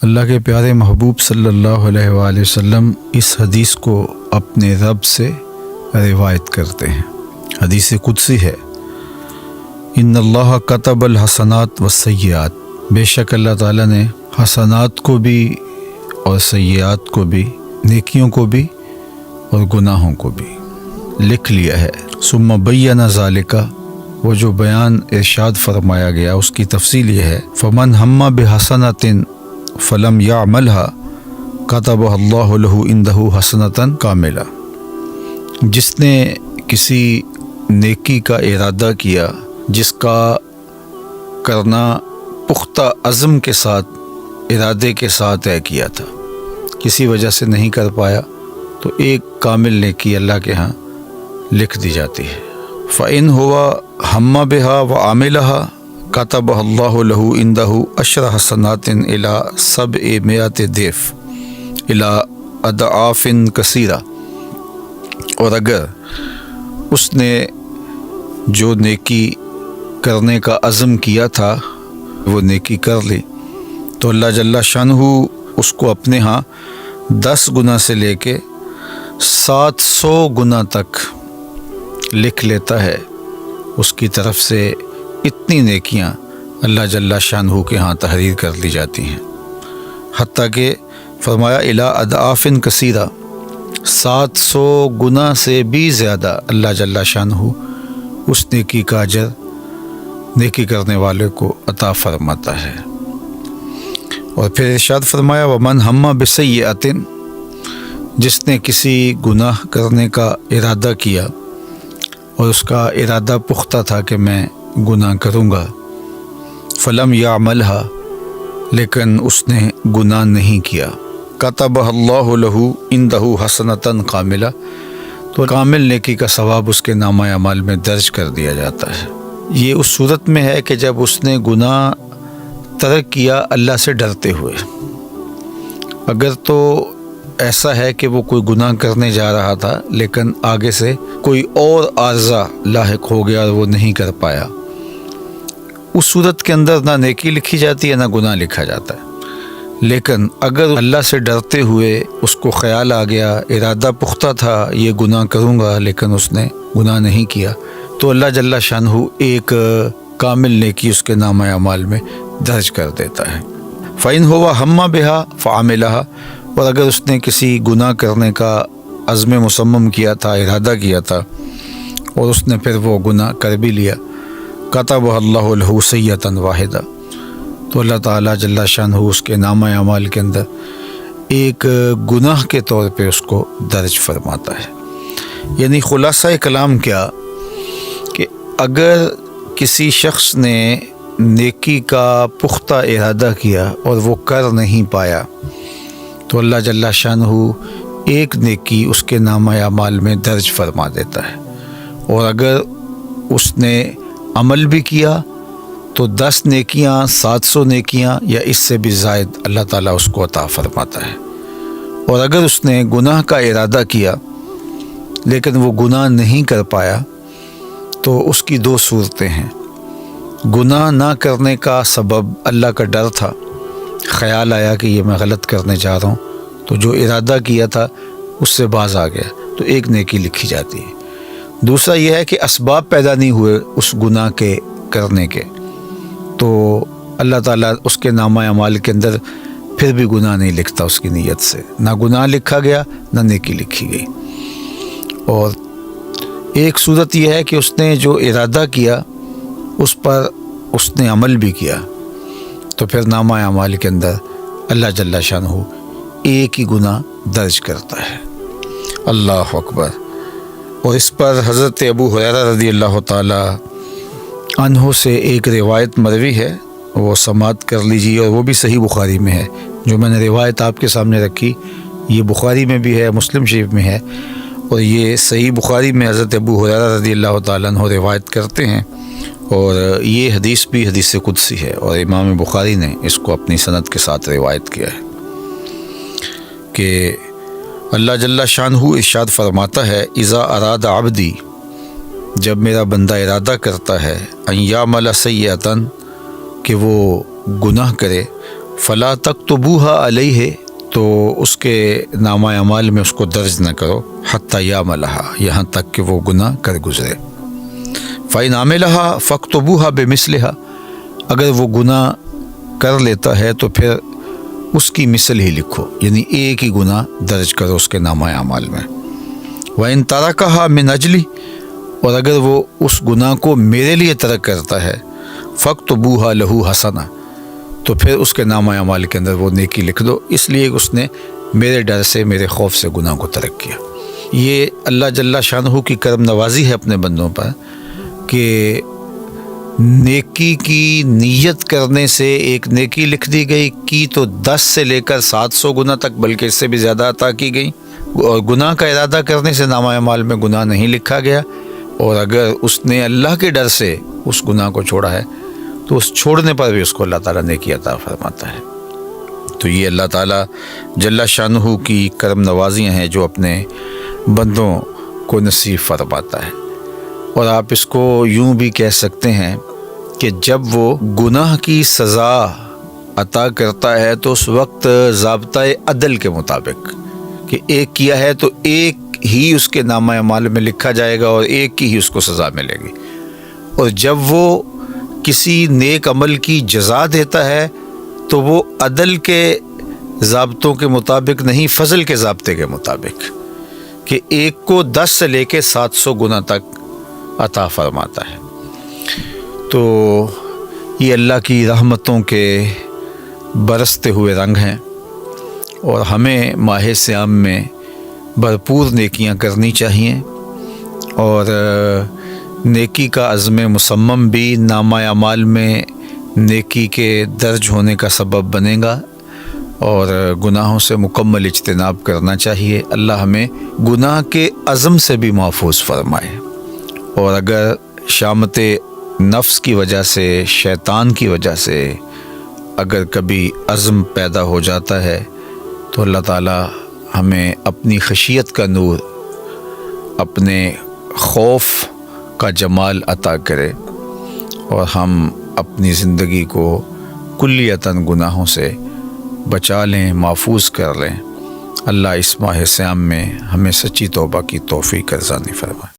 اللہ کے پیارے محبوب صلی اللہ علیہ وآلہ وسلم اس حدیث کو اپنے رب سے روایت کرتے ہیں۔ حدیث قدسی ہے، ان اللہ کتب الحسنات والسیئات، بے شک اللہ تعالیٰ نے حسنات کو بھی اور سیئات کو بھی، نیکیوں کو بھی اور گناہوں کو بھی لکھ لیا ہے۔ ثم بین ذالک، وہ جو بیان ارشاد فرمایا گیا اس کی تفصیل یہ ہے، فمن ہم بحسنۃ فلم یعملها کتبہ اللہ لہ عندہ حسنۃ کاملہ، جس نے کسی نیکی کا ارادہ کیا، جس کا کرنا پختہ عزم کے ساتھ، ارادے کے ساتھ طے کیا تھا، کسی وجہ سے نہیں کر پایا، تو ایک کامل نیکی اللہ کے ہاں لکھ دی جاتی ہے۔ فَإِنْ هُوَ ہَمَّ بِهَا وَعَمِلَهَا كَتَبَهَا اللَّهُ لَهُ عِنْدَهُ عَشْرَ حَسَنَاتٍ إِلَى 700 ضِعْف إِلَى أَضْعَافٍ كَثِيرَةٍ، اور اگر اس نے جو نیکی کرنے کا عزم کیا تھا وہ نیکی کر لی، تو اللہ جل شانہ اس کو اپنے ہاں 10 گنا سے لے کے 700 گنا تک لکھ لیتا ہے۔ اس کی طرف سے اتنی نیکیاں اللہ جل شانہ کے ہاں تحریر کر لی جاتی ہیں، حتیٰ کہ فرمایا الی اضعاف کثیرہ، 700 گنا سے بھی زیادہ اللہ جل شانہ اس نیکی کا اجر نیکی کرنے والے کو عطا فرماتا ہے۔ اور پھر ارشاد فرمایا ومن ہم بسیئۃ، جس نے کسی گناہ کرنے کا ارادہ کیا اور اس کا ارادہ پختہ تھا کہ میں گناہ کروں گا، فلم یعملھا، لیکن اس نے گناہ نہیں کیا، کتبہ اللہ لہ عندہ حسنۃ کاملہ، تو کامل نیکی کا ثواب اس کے نامہ اعمال میں درج کر دیا جاتا ہے۔ یہ اس صورت میں ہے کہ جب اس نے گناہ ترک کیا اللہ سے ڈرتے ہوئے۔ اگر تو ایسا ہے کہ وہ کوئی گناہ کرنے جا رہا تھا لیکن آگے سے کوئی اور عارضہ لاحق ہو گیا اور وہ نہیں کر پایا، اس صورت کے اندر نہ نیکی لکھی جاتی ہے نہ گناہ لکھا جاتا ہے۔ لیکن اگر اللہ سے ڈرتے ہوئے اس کو خیال آ گیا، ارادہ پختہ تھا یہ گناہ کروں گا لیکن اس نے گناہ نہیں کیا، تو اللہ جل شانہ ایک کامل نیکی اس کے نامہ اعمال میں درج کر دیتا ہے۔ فَإِنْ هُوَ ہَمَّ بِهَا فَعَمِلَهَا، اور اگر اس نے کسی گناہ کرنے کا عزم مصمم کیا تھا، ارادہ کیا تھا، اور اس نے پھر وہ گناہ کر بھی لیا، کتبہ اللہ لہ سیئۃ واحدہ، تو اللہ تعالیٰ جل شانہ اس کے نامہ اعمال کے اندر ایک گناہ کے طور پہ اس کو درج فرماتا ہے۔ یعنی خلاصہ کلام کیا کہ اگر کسی شخص نے نیکی کا پختہ ارادہ کیا اور وہ کر نہیں پایا، تو اللہ جل شانہ ایک نیکی اس کے نامہ اعمال میں درج فرما دیتا ہے، اور اگر اس نے عمل بھی کیا تو 10 نیکیاں، 700 نیکیاں یا اس سے بھی زائد اللہ تعالیٰ اس کو عطا فرماتا ہے۔ اور اگر اس نے گناہ کا ارادہ کیا لیکن وہ گناہ نہیں کر پایا، تو اس کی 2 صورتیں ہیں۔ گناہ نہ کرنے کا سبب اللہ کا ڈر تھا، خیال آیا کہ یہ میں غلط کرنے جا رہا ہوں، تو جو ارادہ کیا تھا اس سے باز آ گیا، تو ایک نیکی لکھی جاتی ہے۔ دوسرا یہ ہے کہ اسباب پیدا نہیں ہوئے اس گناہ کے کرنے کے، تو اللہ تعالیٰ اس کے نامہ اعمال کے اندر پھر بھی گناہ نہیں لکھتا، اس کی نیت سے نہ گناہ لکھا گیا نہ نیکی لکھی گئی۔ اور ایک صورت یہ ہے کہ اس نے جو ارادہ کیا اس پر اس نے عمل بھی کیا، تو پھر نامہ اعمال کے اندر اللہ جل شانہ ایک ہی گناہ درج کرتا ہے۔ اللہ اکبر۔ اور اس پر حضرت ابو ہریرہ رضی اللہ تعالی عنہ سے ایک روایت مروی ہے، وہ سماعت کر لیجیے، اور وہ بھی صحیح بخاری میں ہے۔ جو میں نے روایت آپ کے سامنے رکھی یہ بخاری میں بھی ہے، مسلم شریف میں ہے، اور یہ صحیح بخاری میں حضرت ابو ہریرہ رضی اللہ تعالیٰ عنہ روایت کرتے ہیں، اور یہ حدیث بھی حدیث قدسی ہے، اور امام بخاری نے اس کو اپنی سند کے ساتھ روایت کیا ہے کہ اللہ جل شانہ ارشاد فرماتا ہے اذا اراد عبدی، جب میرا بندہ ارادہ کرتا ہے ان یعمل سیئۃ، کہ وہ گناہ کرے، فلا تکتبوها علیہ، تو اس کے نامہ اعمال میں اس کو درج نہ کرو، حتی یعملھا، یہاں تک کہ وہ گناہ کر گزرے۔ فإن عملھا فاکتبوها بمثلھا، اگر وہ گناہ کر لیتا ہے تو پھر اس کی مثل ہی لکھو، یعنی ایک ہی گناہ درج کرو اس کے نامہ اعمال میں۔ وإن ترکھا من اجلی، اور اگر وہ اس گناہ کو میرے لیے ترک کرتا ہے، فاکتبوها لہ حسنہ، تو پھر اس کے نامہ اعمال کے اندر وہ نیکی لکھ دو، اس لیے کہ اس نے میرے ڈر سے، میرے خوف سے گناہ کو ترک کیا۔ یہ اللہ جل شانہ کی کرم نوازی ہے اپنے بندوں پر کہ نیکی کی نیت کرنے سے ایک نیکی لکھ دی گئی، کی تو 10 سے لے کر 700 گناہ تک، بلکہ اس سے بھی زیادہ عطا کی گئی، اور گناہ کا ارادہ کرنے سے نامہ اعمال میں گناہ نہیں لکھا گیا، اور اگر اس نے اللہ کے ڈر سے اس گناہ کو چھوڑا ہے تو اس چھوڑنے پر بھی اس کو اللہ تعالیٰ نیکی عطا فرماتا ہے۔ تو یہ اللہ تعالیٰ جل شانہ کی کرم نوازیاں ہیں جو اپنے بندوں کو نصیب فرماتا ہے۔ اور آپ اس کو یوں بھی کہہ سکتے ہیں کہ جب وہ گناہ کی سزا عطا کرتا ہے تو اس وقت ضابطۂ عدل کے مطابق کہ ایک کیا ہے تو ایک ہی اس کے نامہ اعمال میں لکھا جائے گا اور ایک کی ہی اس کو سزا ملے گی، اور جب وہ کسی نیک عمل کی جزا دیتا ہے تو وہ عدل کے ضابطوں کے مطابق نہیں، فضل کے ضابطے کے مطابق، کہ ایک کو 10 سے لے کے 700 گنا تک عطا فرماتا ہے۔ تو یہ اللہ کی رحمتوں کے برستے ہوئے رنگ ہیں، اور ہمیں ماہ صیام میں بھرپور نیکیاں کرنی چاہیے، اور نیکی کا عزم مصمم بھی نامہ اعمال میں نیکی کے درج ہونے کا سبب بنے گا، اور گناہوں سے مکمل اجتناب کرنا چاہیے۔ اللہ ہمیں گناہ کے عزم سے بھی محفوظ فرمائے، اور اگر شامت نفس کی وجہ سے، شیطان کی وجہ سے اگر کبھی عزم پیدا ہو جاتا ہے تو اللہ تعالیٰ ہمیں اپنی خشیت کا نور، اپنے خوف کا جمال عطا کرے، اور ہم اپنی زندگی کو کلیتاً گناہوں سے بچا لیں، محفوظ کر لیں۔ اللہ اس ماہ صیام میں ہمیں سچی توبہ کی توفیق ارزانی فرمائے۔